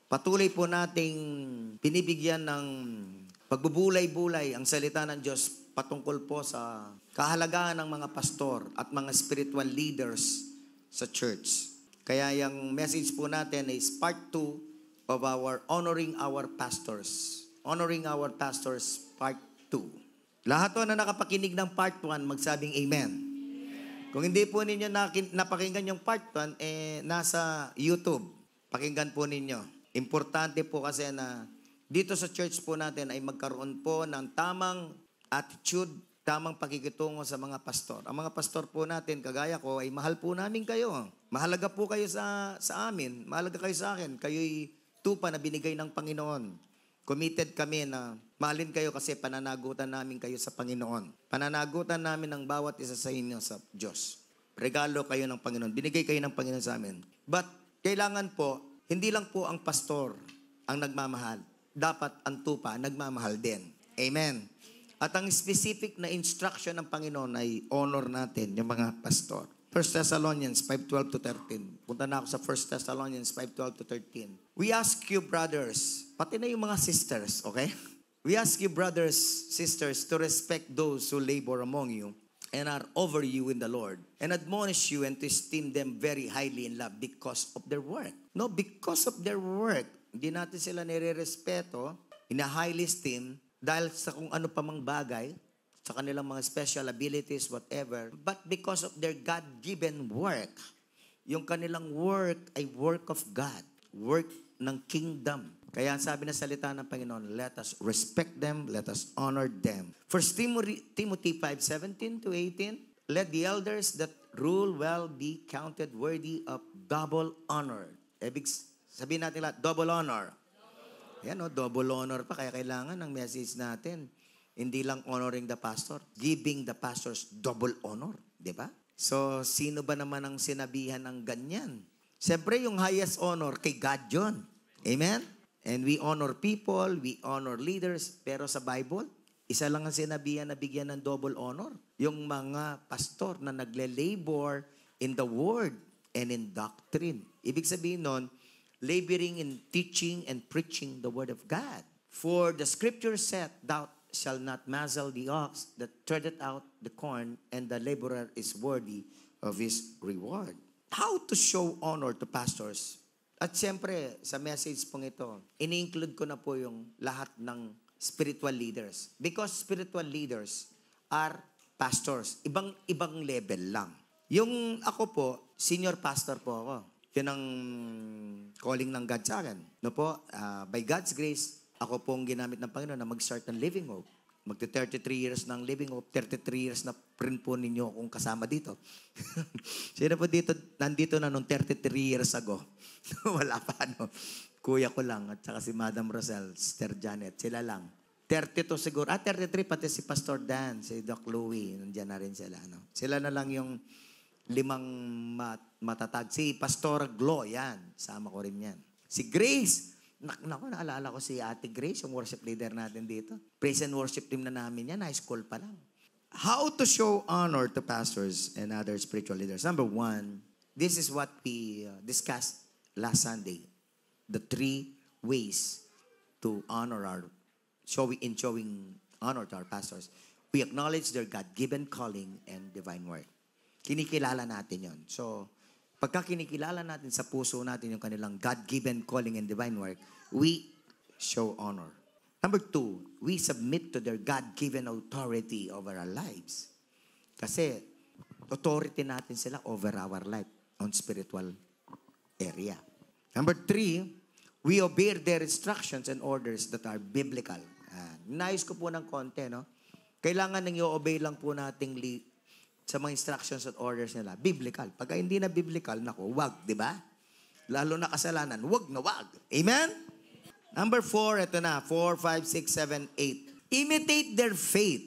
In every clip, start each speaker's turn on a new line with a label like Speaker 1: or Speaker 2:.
Speaker 1: Patuloy po nating binibigyan ng pagbubulay-bulay ang salita ng Diyos patungkol po sa kahalagahan ng mga pastor at mga spiritual leaders sa church. Kaya yung message po natin is part 2 of our Honoring Our Pastors. Honoring Our Pastors part 2. Lahat po na nakapakinig ng part 1, magsabing Amen. Kung hindi po ninyo napakinggan yung part 1, nasa YouTube. Pakinggan po ninyo. Importante po kasi na dito sa church po natin ay magkaroon po ng tamang attitude, tamang pakikitungo sa mga pastor. Ang mga pastor po natin, kagaya ko, ay mahal po namin kayo. Mahalaga po kayo sa amin. Mahalaga kayo sa akin. Kayo'y tupa na binigay ng Panginoon. Committed kami na mahalin kayo kasi pananagutan namin kayo sa Panginoon. Pananagutan namin ng bawat isa sa inyo sa Diyos. Regalo kayo ng Panginoon. Binigay kayo ng Panginoon sa amin. But kailangan po, hindi lang po ang pastor ang nagmamahal. Dapat ang tupa nagmamahal din. Amen. At ang specific na instruction ng Panginoon ay honor natin yung mga pastor. 1 Thessalonians 5:12 to 13. Punta na ako sa 1 Thessalonians 5:12 to 13. We ask you, brothers, pati na yung mga sisters, okay? We ask you, brothers, sisters, to respect those who labor among you and are over you in the Lord, and admonish you and to esteem them very highly in love because of their work. No, because of their work. Hindi natin sila nire-respeto, ina-highly esteem, dahil sa kung ano pa mang bagay, sa kanilang mga special abilities, whatever, but because of their God-given work. Yung kanilang work ay work of God, work ng kingdom. Kaya ang sabi na salita ng Panginoon, let us respect them, let us honor them. 1 Timothy 5:17 to 18, let the elders that rule well be counted worthy of double honor. Ibig sabihin natin lahat, double honor. Yan o, double honor pa. Kaya kailangan ng message natin, hindi lang honoring the pastor, giving the pastors double honor. Diba? So, sino ba naman ang sinabihan ng ganyan? Siyempre, yung highest honor kay God yun. Amen? And we honor people, we honor leaders, pero sa Bible, isa lang ang sinabihan na bigyan ng double honor. Yung mga pastor na nagle-labor in the word and in doctrine. Ibig sabihin nun, laboring in teaching and preaching the word of God. For the scripture said, thou shalt not muzzle the ox that treadeth out the corn, and the laborer is worthy of his reward. How to show honor to pastors? At siyempre, sa message pong ito, ini-include ko na po yung lahat ng spiritual leaders. Because spiritual leaders are pastors. Ibang level lang. Yung ako po, senior pastor po ako. Yun ang calling ng God sa akin. No po, by God's grace, ako pong ginamit ng Panginoon na mag-start ng Living Hope. Magti-33 years ng Living Hope, 33 years na print po ninyo akong kasama dito. Sino po dito, nandito na nung 33 years ago? Wala pa, ano. Kuya ko lang, at saka si Madam Rosel, Sister Janet, sila lang. 32 siguro, 33, pati si Pastor Dan, si Doc Louie, nandiyan na rin sila. No? Sila na lang yung 5 matatag. Si Pastor Glo, yan, sama ko rin yan. Si Grace, Naku, naalala ko si Ate Grace, yung worship leader natin dito. Praise and worship team na namin yan, high school pa lang. How to show honor to pastors and other spiritual leaders. Number 1, this is what we discussed last Sunday. The 3 ways to honor showing honor to our pastors. We acknowledge their God-given calling and divine work. Kinikilala natin yon. So, pagka kinikilala natin sa puso natin yung kanilang God-given calling and divine work, we show honor. Number 2, we submit to their God-given authority over our lives. Kasi, authority natin sila over our life on spiritual area. Number 3, we obey their instructions and orders that are biblical. Nais ko po ng konti, no? Kailangan nang i-obey lang po nating sa mga instructions at orders nila. Biblical. Pagka hindi na biblical, naku, wag, di ba? Lalo na kasalanan, wag na wag. Amen? Number 4, ito na. 4, 5, 6, 7, 8. Imitate their faith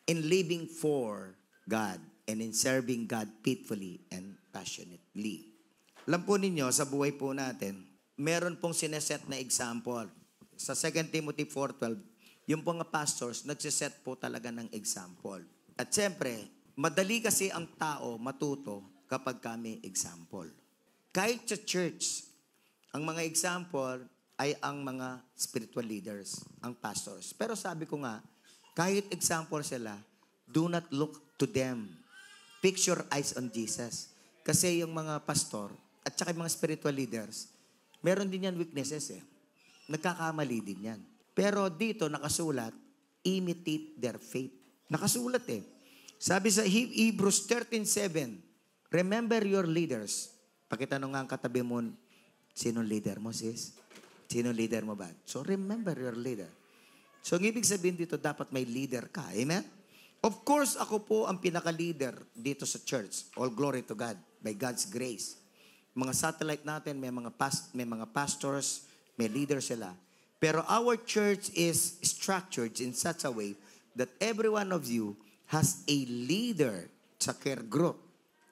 Speaker 1: in living for God and in serving God faithfully and passionately. Alam po ninyo, sa buhay po natin, meron pong sineset na example. Sa 2 Timothy 4:12, yung mga pastors, nagsiset po talaga ng example. At siyempre, madali kasi ang tao matuto kapag kami example. Kahit sa church, ang mga example, ay ang mga spiritual leaders, ang pastors. Pero sabi ko nga, kahit example sila, do not look to them. Fix your eyes on Jesus. Kasi yung mga pastor at saka yung mga spiritual leaders, meron din yan weaknesses eh. Nagkakamali din yan. Pero dito nakasulat, imitate their faith. Nakasulat eh. Sabi sa Hebrews 13:7, remember your leaders. Pakitanong nga ang katabi mo, sinong leader mo, sis? Sinong leader mo ba? So remember your leader. So ang ibig sabihin dito, dapat may leader ka. Amen? Of course, ako po ang pinaka-leader dito sa church. All glory to God, by God's grace. Mga satellite natin, may mga pastors, may leaders sila. Pero our church is structured in such a way that every one of you has a leader sa care group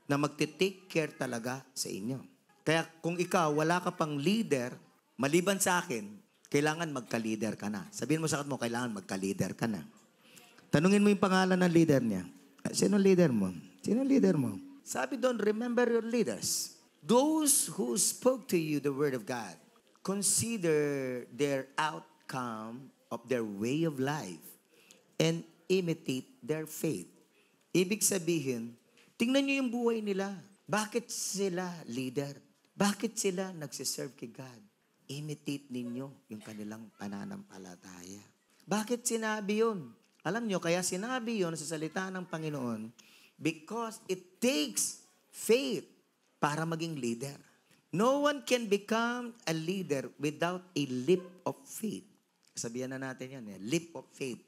Speaker 1: na magte-take care talaga sa inyo. Kaya kung ikaw, wala ka pang leader, maliban sa akin, kailangan magka-leader ka na. Sabihin mo sa mo, kailangan magka-leader ka na. Tanungin mo yung pangalan ng leader niya. Sino leader mo? Sino leader mo? Sabi doon, remember your leaders. Those who spoke to you the word of God. Consider their outcome of their way of life and imitate their faith. Ibig sabihin, tingnan niyo yung buhay nila. Bakit sila leader? Bakit sila nagsiserve kay God? Imitate ninyo yung kanilang pananampalataya. Bakit sinabi yun? Alam nyo, kaya sinabi yun sa salita ng Panginoon because it takes faith para maging leader. No one can become a leader without a leap of faith. Sabihan na natin yan, leap of faith.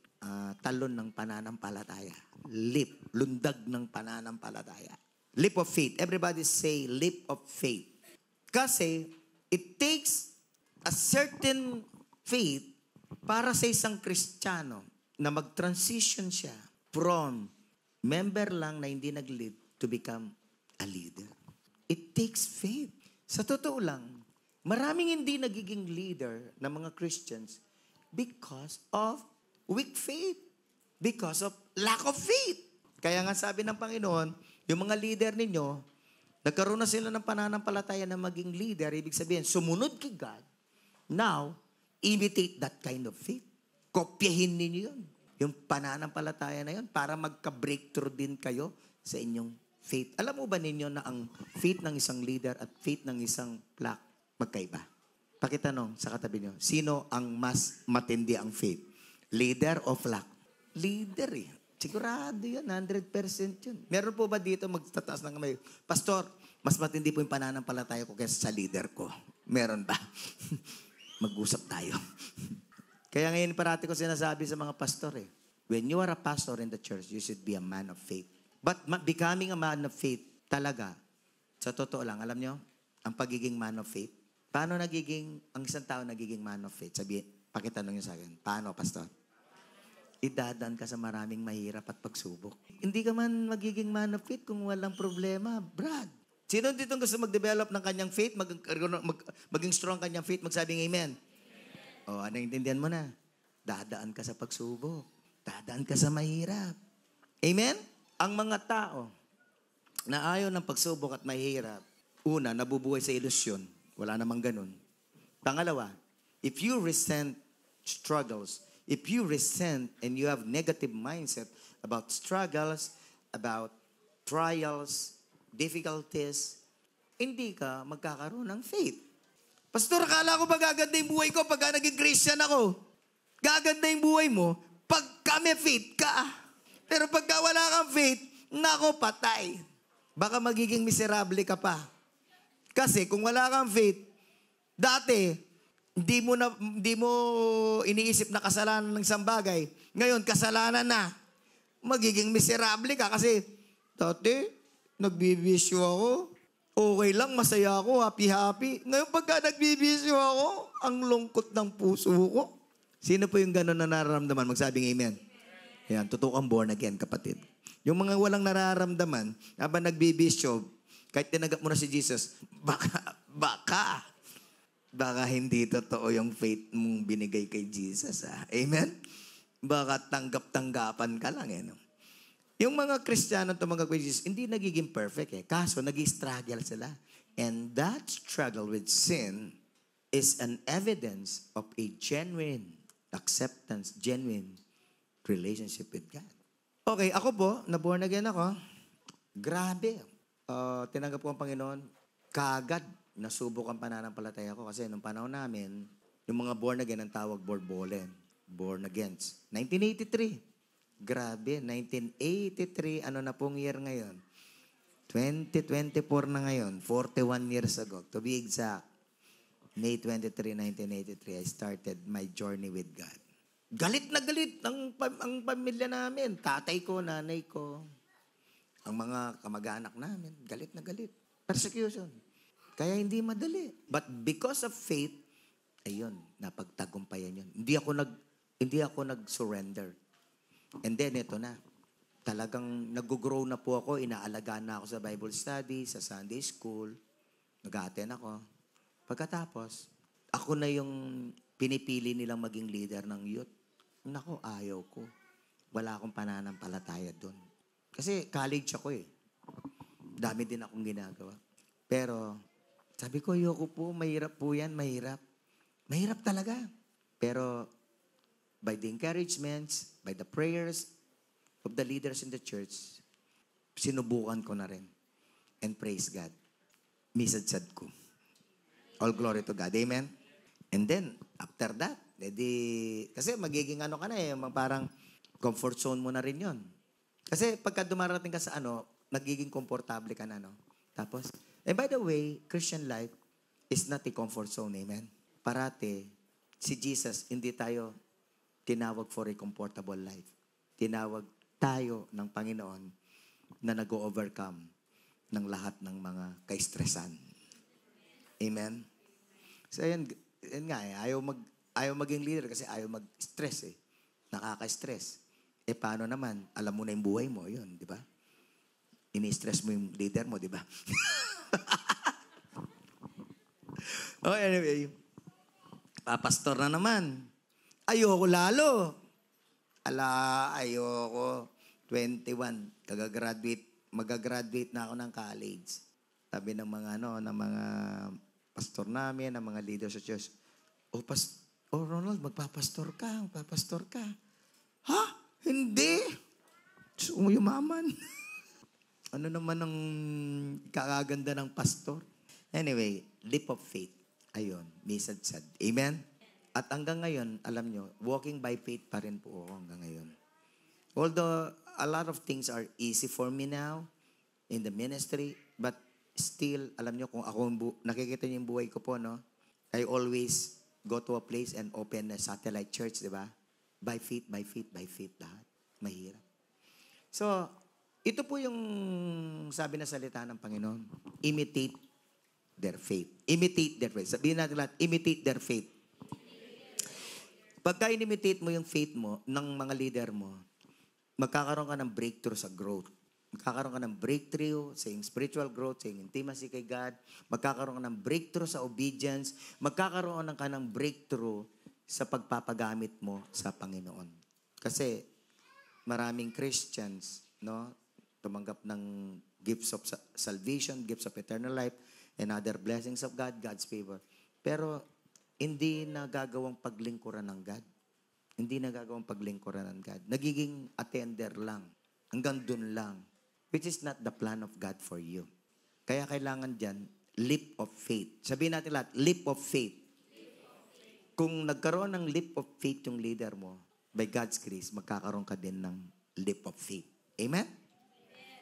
Speaker 1: Talon ng pananampalataya. Leap, lundag ng pananampalataya. Leap of faith. Everybody say leap of faith. Kasi it takes a certain faith para sa isang Kristiyano na mag-transition siya from member lang na hindi nag-lead to become a leader. It takes faith. Sa totoo lang, maraming hindi nagiging leader ng mga Christians because of weak faith. Because of lack of faith. Kaya nga sabi ng Panginoon, yung mga leader ninyo, nagkaroon na sila ng pananampalataya na maging leader, ibig sabihin, sumunod kay God. Now, imitate that kind of faith. Kopyahin ninyo yun. Yung pananampalataya na yun para magka-breakthrough din kayo sa inyong faith. Alam mo ba ninyo na ang faith ng isang leader at faith ng isang flock magkaiba? Pakitanong sa katabi nyo, sino ang mas matindi ang faith? Leader o flock? Leader eh. Sigurado yun, 100% yun. Meron po ba dito magtataas ng kamay? Pastor, mas matindi po yung pananampalataya ko kaysa sa leader ko. Meron ba? Mag-usap tayo. Kaya ngayon parati ko sinasabi sa mga pastor eh, when you are a pastor in the church, you should be a man of faith. But becoming a man of faith talaga, sa totoo lang, alam nyo, ang pagiging man of faith, paano ang isang tao nagiging man of faith? Pakitanong nyo sa akin, paano, pastor? Idadaan ka sa maraming mahirap at pagsubok. Hindi ka man magiging man of faith kung walang problema, Brad. Sino dito gusto mag-develop ng kanyang faith, maging strong kanyang faith, magsabing amen? O, naintindihan mo na. Dadaan ka sa pagsubok. Dadaan ka sa mahirap. Amen? Ang mga tao na ayaw ng pagsubok at mahirap, una, nabubuhay sa ilusyon. Wala namang ganun. Pangalawa, if you resent struggles, if you resent and you have negative mindset about struggles, about trials, difficulties, hindi ka magkakaroon ng faith. Pastor, akala ko ba gaganda yung buhay ko pagka naging Christian ako? Gaganda yung buhay mo pagka may faith ka. Pero pagka wala kang faith, nako, patay. Baka magiging miserable ka pa. Kasi kung wala kang faith, dati, hindi mo iniisip na kasalanan ng isang bagay. Ngayon, kasalanan na. Magiging miserable ka kasi, dati, nagbibisyo ako. Okay lang, masaya ako, happy-happy. Ngayon pagka nagbibisyo ako, ang lungkot ng puso ko. Sino po yung gano'n na nararamdaman? Magsabing amen. Yan, totoo kang born again, kapatid. Yung mga walang nararamdaman, habang nagbibisyo, kahit tinagap mo na si Jesus, baka hindi totoo yung faith mong binigay kay Jesus. Amen? Baka tanggap-tanggapan ka lang. No? Yung mga Kristiyano tumanggap kay Jesus, hindi nagiging perfect. Kaso, nag-struggle sila. And that struggle with sin is an evidence of a genuine acceptance, genuine relationship with God. Okay, ako po, na-born again ako. Grabe. Tinanggap ko ang Panginoon. Kaagad, nasubok ang pananampalataya ko. Kasi nung panahon namin, yung mga born again, ang tawag borbolen. Born agains. 1983. Grabe, 1983. Ano na pong year ngayon? 2024 na ngayon. 41 years ago. To be exact. May 23, 1983, I started my journey with God. Galit na galit ang pamilya namin. Tatay ko, nanay ko, ang mga kamag-anak namin. Galit na galit. Persecution. Kaya hindi madali. But because of faith, ayun, napagtagumpayan yun. Hindi ako nag-surrender. And then, ito na. Talagang nag-grow na po ako. Inaalagaan na ako sa Bible study, sa Sunday school. Nag-attend ako. Pagkatapos, ako na yung pinipili nilang maging leader ng youth. Nako, ayaw ko. Wala akong pananampalataya doon. Kasi college ako eh. Dami din akong ginagawa. Pero, sabi ko, ayoko po, mahirap po yan, mahirap. Mahirap talaga. Pero, by the encouragements, by the prayers of the leaders in the church, sinubukan ko na rin. And praise God. Misadsad ko. All glory to God. Amen? And then, after that, kasi magiging ano ka na eh, parang comfort zone mo na rin yon. Kasi pagka dumarating ka sa nagiging komportable ka na, no? Tapos, and by the way, Christian life is not a comfort zone. Amen? Parati, si Jesus, hindi tayo tinawag for a comfortable life. Tinawag tayo ng Panginoon na nag-overcome ng lahat ng mga kaistresan. Amen? So, yan nga eh. Ayaw maging leader kasi ayaw mag-stress eh. Nakaka-stress. Eh, paano naman? Alam mo na yung buhay mo. Yun, di ba? Ini-stress mo yung leader mo, di ba? Oh, anyway. Papastor na naman. Ayoko lalo. Ayoko. 21. Magagraduate na ako ng college. Sabi ng mga ng mga pastor namin, ng mga leaders sa church, Ronald, magpapastor ka. Ha? Hindi. Yumaman. Ano naman ang kakaganda ng pastor? Anyway, leap of faith. Ayun, misadsad. Amen? At hanggang ngayon, alam nyo, walking by faith pa rin po ako hanggang ngayon. Although, a lot of things are easy for me now in the ministry, but still, alam nyo, kung ako, nakikita nyo yung buhay ko po, no? I always go to a place and open a satellite church, di ba? By faith, lahat. Mahirap. So, ito po yung sabi na salita ng Panginoon. Imitate their faith. Imitate their faith. Sabihin natin lahat, imitate their faith. Pagka in-imitate mo yung faith mo ng mga leader mo, magkakaroon ka ng breakthrough sa growth. Magkakaroon ka ng breakthrough sa iyong spiritual growth, sa iyong intimacy kay God. Magkakaroon ka ng breakthrough sa obedience. Magkakaroon ka ng breakthrough sa pagpapagamit mo sa Panginoon. Kasi maraming Christians, no, tumanggap ng gifts of salvation, gifts of eternal life, and other blessings of God, God's favor. Pero hindi nagagawang paglingkuran ng God. Hindi nagagawang paglingkuran ng God. Nagiging attender lang. Hanggang dun lang. Which is not the plan of God for you. Kaya kailangan dyan, leap of faith. Sabihin natin lahat, leap of faith. Kung nagkaroon ng leap of faith yung leader mo, by God's grace, magkakaroon ka din ng leap of faith. Amen?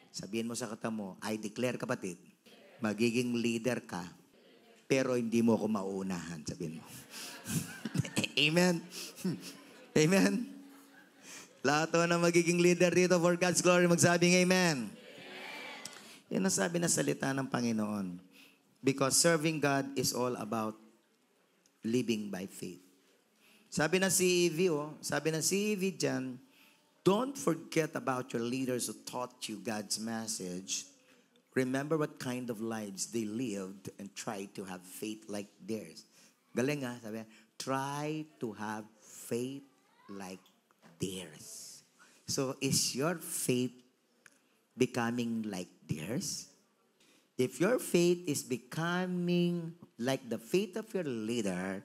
Speaker 1: Sabihin mo sa kata mo, I declare, kapatid, magiging leader ka, pero hindi mo ako mauunahan, sabihin mo. Amen? Amen? Lahat na magiging leader dito for God's glory, magsabing amen. Yan ang sabi na salita ng Panginoon. Because serving God is all about living by faith. Sabi ng CEV dyan, don't forget about your leaders who taught you God's message. Remember what kind of lives they lived and try to have faith like theirs. Galing ha, sabi, try to have faith like theirs. So, is your faith becoming like theirs? If your faith is becoming like the faith of your leader,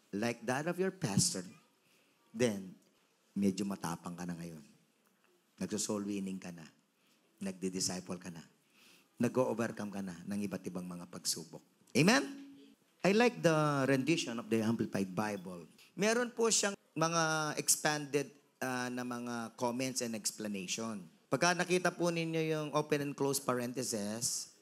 Speaker 1: like that of your pastor, then medyo matapang ka na ngayon. Nagso-soul winning ka na. Nagdi-disciple ka na. Nag-overcome ka na ng iba't ibang mga pagsubok. Amen? I like the rendition of the Amplified Bible. Meron po siyang mga expanded na mga comments and explanation. Pagka nakita po ninyo yung open and close parentheses,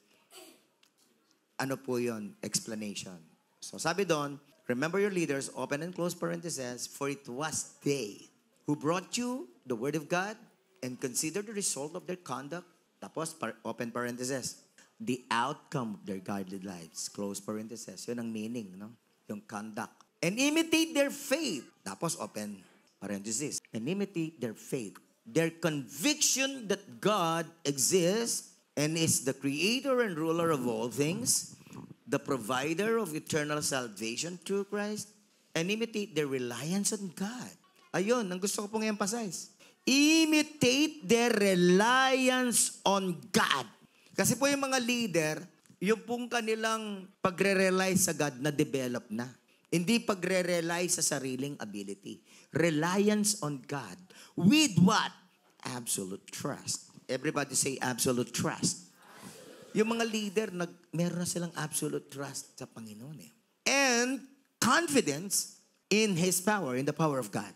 Speaker 1: ano po yun? Explanation. So sabi doon, remember your leaders, open and close parentheses, for it was they who brought you the word of God and consider the result of their conduct. Tapos, open parentheses, the outcome of their godly lives. Close parentheses. Yun ang meaning, no? Yung conduct. And imitate their faith. Tapos, open parentheses. And imitate their faith. Their conviction that God exists and is the creator and ruler of all things, the provider of eternal salvation through Christ, and imitate their reliance on God. Ayun, ang gusto ko pong i-emphasize. Imitate their reliance on God. Kasi po yung mga leader, yung pong kanilang pagre-rely sa God na develop na. Hindi pagre-rely sa sariling ability. Reliance on God. With what? Absolute trust. Everybody say absolute trust. Yung mga leader, meron na silang absolute trust sa Panginoon. And confidence in His power, in the power of God.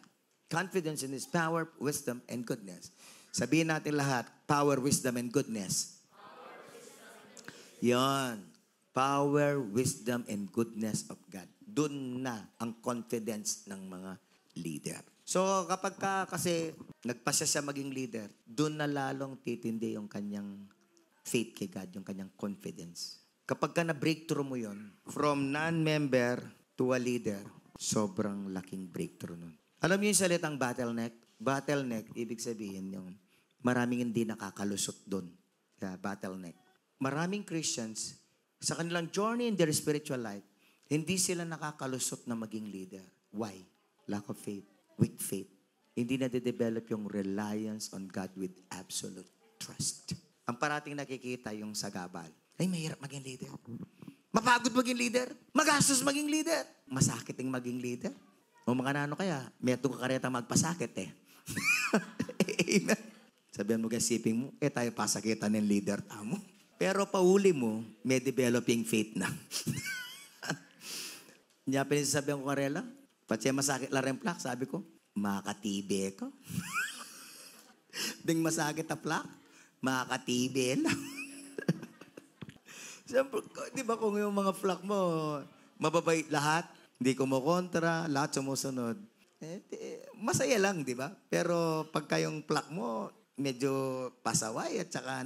Speaker 1: Confidence in His power, wisdom, and goodness. Sabihin natin lahat, power, wisdom, and goodness. Yan. Power, wisdom, and goodness of God. Doon na ang confidence ng mga leader. So kapag kasi nagpasya siya maging leader, doon na lalong titindi yung kanyang faith kay God, yung kanyang confidence. Kapag ka na-breakthrough mo yon, from non-member to a leader, sobrang laking breakthrough nun. Alam niyo yung salitang bottleneck? Bottleneck, ibig sabihin yung maraming hindi nakakalusot doon. Yeah, bottleneck. Maraming Christians, sa kanilang journey in their spiritual life, hindi sila nakakalusot na maging leader. Why? Lack of faith. Weak faith. Hindi na de-develop yung reliance on God with absolute trust. Ang parating nakikita yung sagabal. Ay, mahirap maging leader. Mapagod maging leader. Magastos maging leader. Masakit ang maging leader. O mga nano kaya, may itong kakareta magpasakit eh. Amen. Sabihan mo guys, siping mo, tayo pasakitan ng leader tamo. Pero pauli mo, may developing faith na. Niya pinasasabihan ko karela, pati masakit la rin plak, sabi ko, makatibe ko. Ding masakit na plak, makatibe lang. Siyempre, di ba kung yung mga plak mo, mababait lahat, hindi kumukontra, lahat sumusunod. Masaya lang, di ba? Pero pagka yung plak mo, medyo pasaway at saka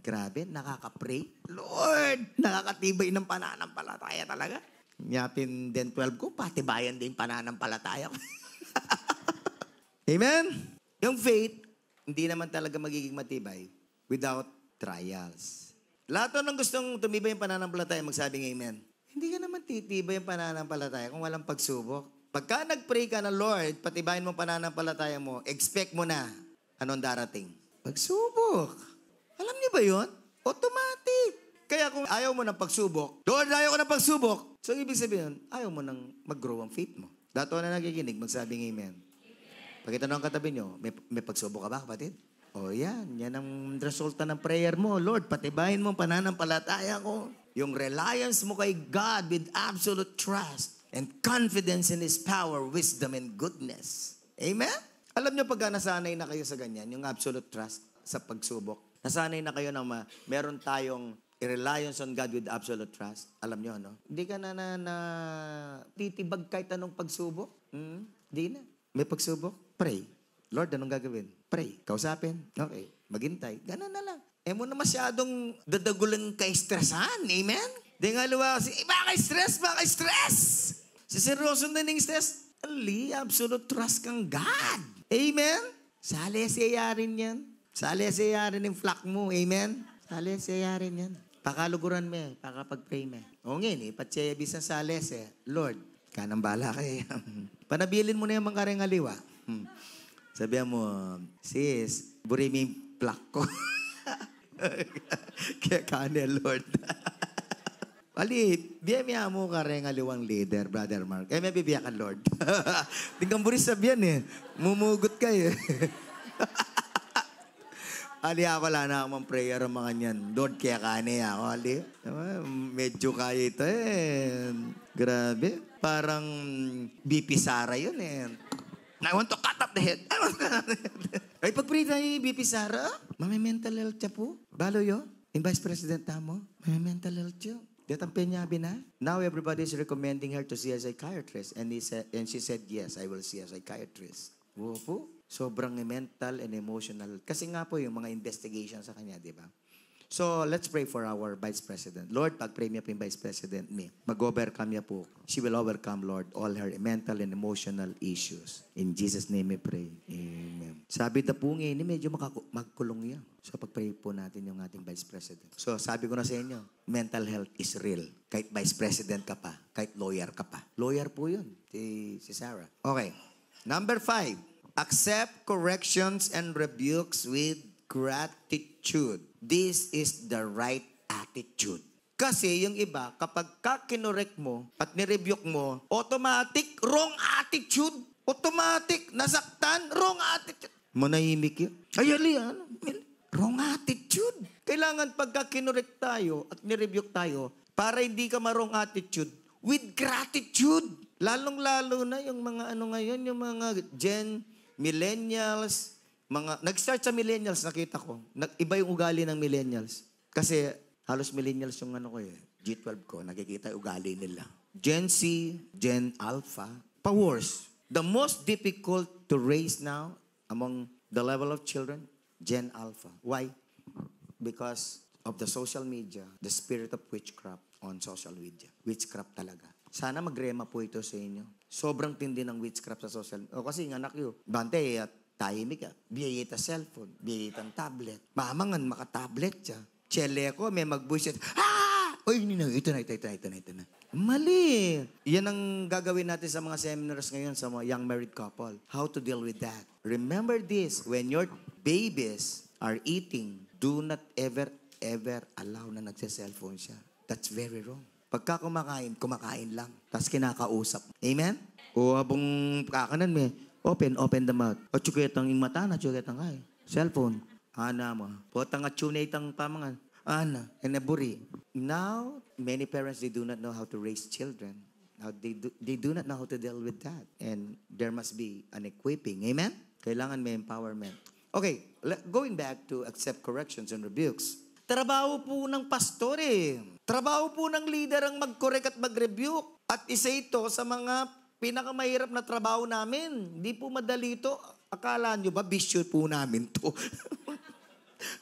Speaker 1: grabe, nakaka-pray. Lord, nakakatibay ng pananampalataya talaga. Yapin din 12 ko, patibayan din pananampalataya ko. Amen? Yung faith, hindi naman talaga magiging matibay without trials. Lahat ng gustong tumibay yung pananampalataya, magsabing amen. Hindi ka naman titibay yung pananampalataya kung walang pagsubok. Pagka nag-pray ka na, Lord, patibayin mo pananampalataya mo, expect mo na anong darating. Pagsubok. Alam niyo ba yun? Automatic. Kaya kung ayaw mo ng pagsubok, Lord, ayaw ko ng pagsubok. So, ibig sabihin, ayaw mo nang mag-grow ang faith mo. Dato na nakikinig, magsabing amen. Pagkita ng katabi nyo, may pagsubok ka ba, kapatid? O yan, yan ang resulta ng prayer mo. Lord, patibayin mo ang pananampalataya ko. Yung reliance mo kay God with absolute trust and confidence in His power, wisdom, and goodness. Amen? Alam nyo, pagka nasanay na kayo sa ganyan, yung absolute trust sa pagsubok, nasanay na kayo na meron tayong reliance on God with absolute trust. Alam nyo, no? Hindi ka na titibag kahit anong pagsubok. Hindi na. May pagsubok, pray. Lord, anong gagawin? Pray. Kausapin. Okay. Maghintay. Ganun na lang. Mo na masyadong dadagulang kay-stressan. Amen? Di nga luwa kasi, baka-stress, baka-stress. Si seryoso na ng stress, absolute trust kang God. Amen? Sali-siyarin yan. Sali-siyarin yung flock mo. Amen? Sali-siyarin yan. Pakaluguran mo, pakapag-pray mo. O ngayon, patsaya bisan sales Lord, kanang bala kayo. Panabilin mo na yung mga karengaliwa. Sabihan mo, sis, buri mo yung flock ko. Kaya kanya, Lord. Ali, biyamiya mo ka rin aliwang leader, Brother Mark. May bibiya ka, Lord. Tingnan mo rin sabihan eh. Mumugot ka eh. Ali, wala na akong prayer ang mga niyan. Lord, kaya kani ako, Ali. Medyo kaya ito eh. Grabe. Parang BP Sara yun eh. I want to cut up the head. I want to cut up the head. Ay, pag-pray tayo, BP Sara, mental health siya po. Balo yun? Yung Vice President mo, mental health siya. Detang penyabi na. Now everybody is recommending her to see a psychiatrist. And she said, yes, I will see a psychiatrist. Oo po. Sobrang mental and emotional. Kasi nga po yung mga investigation sa kanya, di ba? So, let's pray for our Vice President. Lord, pag-pray niya po yung Vice President me. Mag-overcome niya po. She will overcome, Lord, all her mental and emotional issues. In Jesus' name we pray. Amen. Sabi na po ngayon, medyo magkulong yan. So, pag-pray po natin yung ating Vice President. So, sabi ko na sa inyo, mental health is real. Kahit Vice President ka pa, kahit lawyer ka pa. Lawyer po yun, si Sarah. Okay. Number 5. Accept corrections and rebukes with gratitude. This is the right attitude. Kasi yung iba, kapag kinorek mo at nirebuke mo, automatic, wrong attitude. Automatic, nasaktan, wrong attitude. Manahimik yun. Ay, wrong attitude. Kailangan pagka kinorek tayo at nirebuke tayo, para hindi ka wrong attitude, with gratitude. Lalong-lalo na yung mga ngayon, yung mga millennials, nag-start sa millennials, nakita ko. Iba yung ugali ng millennials. Kasi halos millennials yung G12 ko, nakikita yung ugali nila. Gen Z, Gen Alpha, pa-worse. The most difficult to raise now among the level of children, Gen Alpha. Why? Because of the social media, the spirit of witchcraft on social media. Witchcraft talaga. Sana magrema po ito sa inyo. Sobrang tindi ng witchcraft sa social media. O kasi yung anak yun, bante at tahimik ka. Biyayita cellphone, biyayita tablet. Mamangan, maka-tablet siya. Chele ko, may mag-buisit. Ah! Uy, ito na. Mali. Yan ang gagawin natin sa mga seminars ngayon sa mga young married couple. How to deal with that. Remember this, when your babies are eating, do not ever allow na nagsa-cellphone siya. That's very wrong. Pagka kumakain lang. Tapos kinakausap. Amen? O habang kakanan may, open the mouth. O tsuketang yung mata na, tsuketang ay. Cellphone. Ana mo. Potang at tsunetang pamangan. Ana. Enaburi. Now, many parents, they do not know how to raise children. Now, they do not know how to deal with that. And there must be an equipping. Amen? Kailangan may empowerment. Okay, going back to accept corrections and rebukes. Trabaho po ng pastor eh. Trabaho po ng leader ang mag-correct at mag-rebuke. At isa ito sa mga pinakamahirap na trabaho namin. Hindi po madali ito. Akala nyo ba, bisyo po namin to?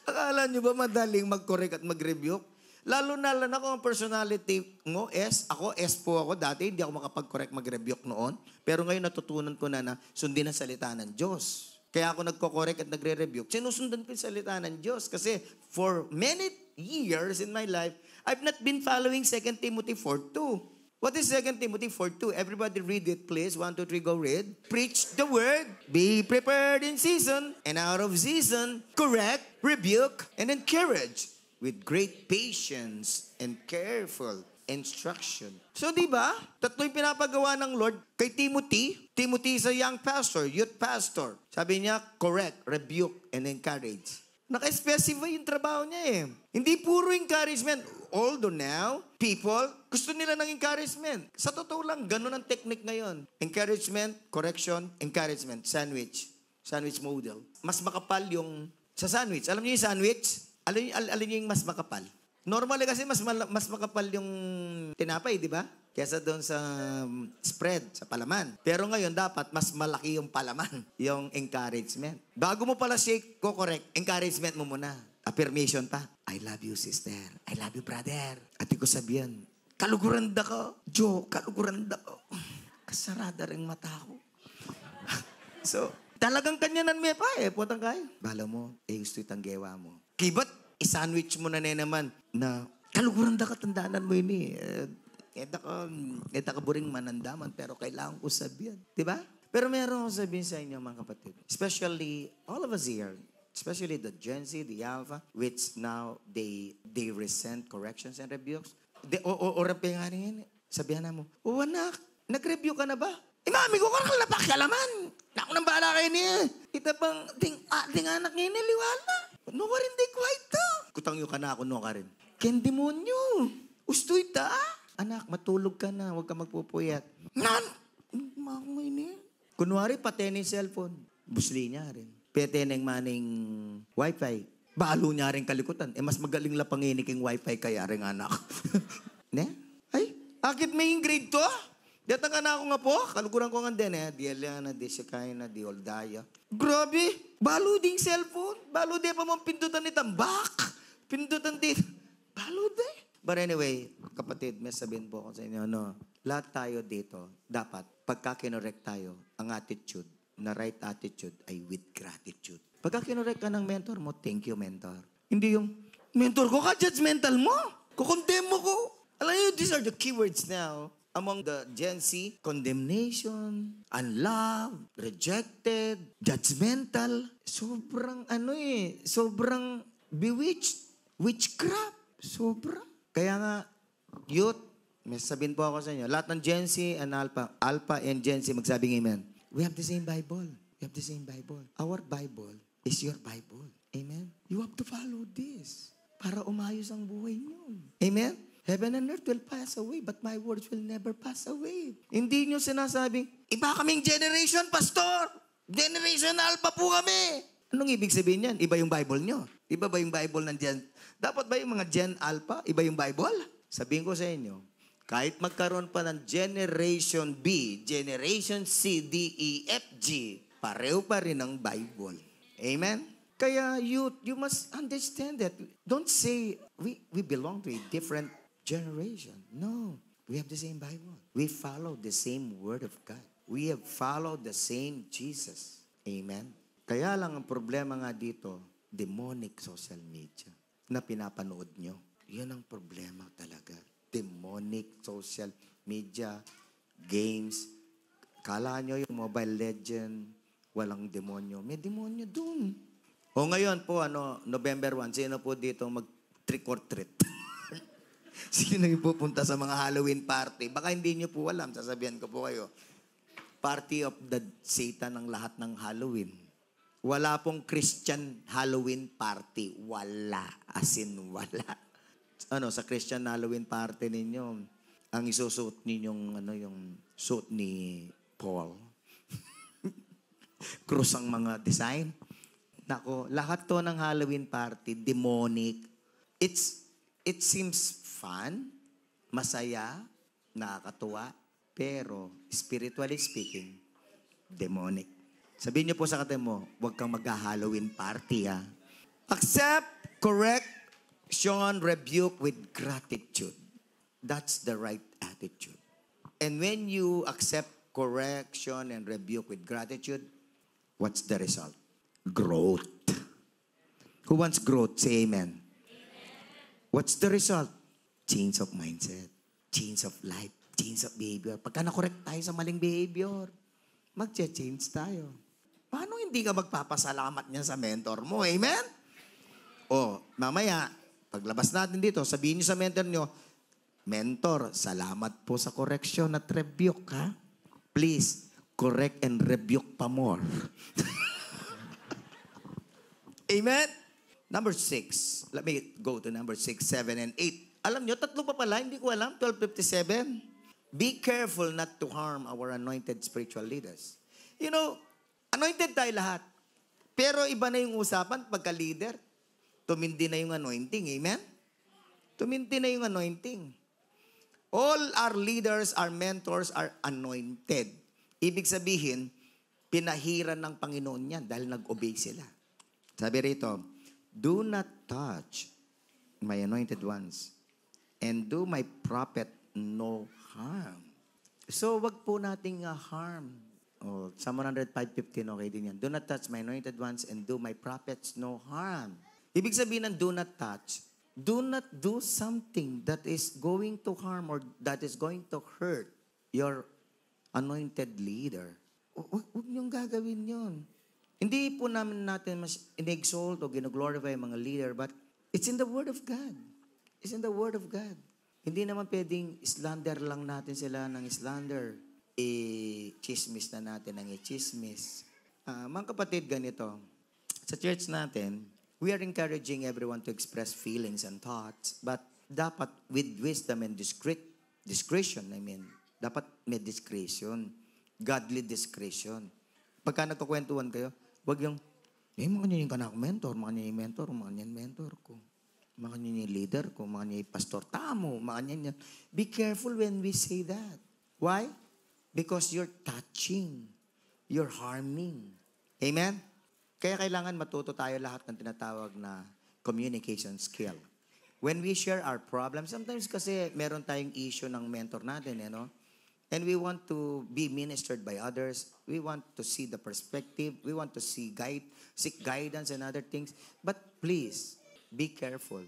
Speaker 1: Akala nyo ba madaling mag-correct at mag-rebuke? Lalo na ako ang personality mo, Ako po ako dati. Hindi ako makapag-correct, mag-rebuke noon. Pero ngayon natutunan ko na sundin ang salita ng Diyos. Kaya ako nagko-correct at nagre-rebuke. Sinusundan ko yung salita ng Diyos. Kasi for many years in my life, I've not been following 2 Timothy 4:2. What is 2 Timothy 4:2? Everybody read it, please. 1, 2, 3, go read. Preach the word. Be prepared in season and out of season. Correct, rebuke, and encourage with great patience and careful instruction. So, di ba? Tatlo yung pinapagawa ng Lord kay Timothy. Timothy is a young pastor, youth pastor. Sabi niya, correct, rebuke, and encourage. Naka-specify yung trabaho niya eh. Hindi puro encouragement. Although now, people, gusto nila ng encouragement. Sa totoo lang, ganun ang technique ngayon. Encouragement, correction, encouragement, sandwich. Sandwich model. Mas makapal yung sa sandwich. Alam niyo yung sandwich? Alam niyo yung mas makapal? Normally kasi mas makapal yung tinapay, di ba? Kesa doon sa spread, sa palaman. Pero ngayon dapat mas malaki yung palaman, yung encouragement. Bago mo pala siya correct, encouragement mo muna. Affirmation pa. I love you, sister. I love you, brother. At ko sabihan, kaluguranda ko. Joe, kaluguranda ko. Kasarada rin mata ko. So, talagang kanyanan may pa eh. Putang kayo. Bala mo, gusto itang gewa mo. Kibat, i-sandwich mo na naman na kaluguranda ka, tandaanan mo yun eh. Eda ka buring manandaman, pero kailangan ko sabihan. Diba? Pero meron akong sabihin sa inyo, mga kapatid. Especially, all of us here, especially the Gen Z, the Alpha, which now they resent corrections and rebukes. Orapenganin. Sabihan na mo, anak, nag-review ka na ba? Mami ko karal na pakialaman. Ako nang bahala kayo niya. Ita bang ding anak niya niliwala. No ka rin di kwaita. Kutang yung ka na ako, no ka rin. Ken demonyo. Ustoy ta. Anak, matulog ka na. Huwag ka magpupuyat. Nan! Makuhay niya. Kunwari, patay yung cellphone. Busli niya rin. Pete ng maning wifi. Balo niya rin kalikutan. Mas magaling lang panginiking wifi kaya rin anak. Ne? Ay, akit may grade to? Data ka na ako nga po. Kalukuran ko nga din Di Eliana, di Shekina, di Oldaya. Grabe. Balo ding cellphone. Balo di pa mong pindutan ni tambak. Pindutan din. Balo di. But anyway, kapatid, may sabihin po ako sa inyo, lahat tayo dito, dapat, pagka kinorek tayo, ang attitude, na right attitude ay with gratitude. Pagka kinorek ka ng mentor mo, thank you, mentor. Hindi yung, mentor ko ka, judgmental mo. Kukondem mo ko. Alam niyo, these are the keywords now. Among the Gen Z, condemnation, unloved, rejected, judgmental. Sobrang sobrang bewitched, witchcraft. Sobrang. Kaya nga, youth, may sabihin po ako sa inyo, lahat ng Gen Z and Alpha and Gen Z, magsabing amen. We have the same Bible. We have the same Bible. Our Bible is your Bible. Amen? You have to follow this para umayos ang buhay niyo. Amen? Heaven and earth will pass away, but my words will never pass away. Hindi niyo sinasabing, iba kaming generation, pastor. Generation Alpha po kami. Anong ibig sabihin yan? Iba yung Bible niyo. Iba ba yung Bible ng Gen? Dapat ba yung mga Gen Alpha, iba yung Bible? Sabihin ko sa inyo, kahit magkaroon pa ng Generation B, Generation C, D, E, F, G, pareho pa rin ang Bible. Amen? Kaya you must understand that. Don't say, we belong to a different generation. No. We have the same Bible. We follow the same Word of God. We have followed the same Jesus. Amen? Kaya lang ang problema nga dito, demonic social media na pinapanood nyo. Yan ang problema talaga. Demonic social media, games. Kala nyo yung Mobile Legend, walang demonyo. May demonyo dun. O ngayon po, November 1, sino po dito mag-trick or treat? Sino yung pupunta sa mga Halloween party? Baka hindi nyo po alam, sasabihan ko po kayo. Party of the Satan ang lahat ng Halloween. Wala pong Christian Halloween party. Wala. As in, wala. Sa Christian Halloween party ninyo, ang isusuot ninyong, yung suit ni Paul. Cross ang mga design. Nako, lahat to ng Halloween party, demonic. It seems fun, masaya, nakakatuwa, pero spiritually speaking, demonic. Sabihin niyo po sa katabi mo, huwag kang mag-Halloween party, ha? Accept, correction, rebuke with gratitude. That's the right attitude. And when you accept correction and rebuke with gratitude, what's the result? Growth. Who wants growth? Say amen. What's the result? Change of mindset. Change of life. Change of behavior. Pagka na-correct tayo sa maling behavior, mag-change tayo. Paano hindi ka magpapasalamat niya sa mentor mo? Amen? Mamaya, paglabas natin dito, sabihin niyo sa mentor niyo, mentor, salamat po sa correction at rebuke, ha? Please, correct and rebuke pa more. Amen? Number 6. Let me go to number 6, 7, and 8. Alam nyo, 3 pa pala, hindi ko alam, 12:57. Be careful not to harm our anointed spiritual leaders. You know, anointed tayo lahat. Pero iba na yung usapan pagka-leader. Tumindi na yung anointing. Amen? Tumindi na yung anointing. All our leaders, our mentors are anointed. Ibig sabihin, pinahiran ng Panginoon yan dahil nag-obey sila. Sabi rito, do not touch my anointed ones and do my prophet no harm. So, wag po nating harm. Psalm 105:15, okay din yan. Do not touch my anointed ones and do my prophets no harm. Ibig sabihin ng do not touch, do not do something that is going to harm or that is going to hurt your anointed leader. Huwag niyong gagawin yun. Hindi po natin mas in-exalt o gino-glorify mga leader, but it's in the Word of God. It's in the Word of God. Hindi naman pwedeng slander lang natin sila ng slander. I-chismis na natin ng i-chismis. Mga kapatid, ganito. Sa church natin, we are encouraging everyone to express feelings and thoughts, but dapat with wisdom and discretion, dapat may discretion. Godly discretion. Pagka nagkukwentuhan kayo, wag yung, mga nyo yung kanak mentor, mga nyo yung mentor ko. Mga nyo yung leader ko, mga nyo yung pastor, tamo, mga nyo yan. Be careful when we say that. Why? Because you're touching. You're harming. Amen? Kaya kailangan matuto tayo lahat ng tinatawag na communication skill. When we share our problems, sometimes kasi meron tayong issue ng mentor natin, and we want to be ministered by others. We want to see the perspective. We want to seek guidance and other things. But please, be careful.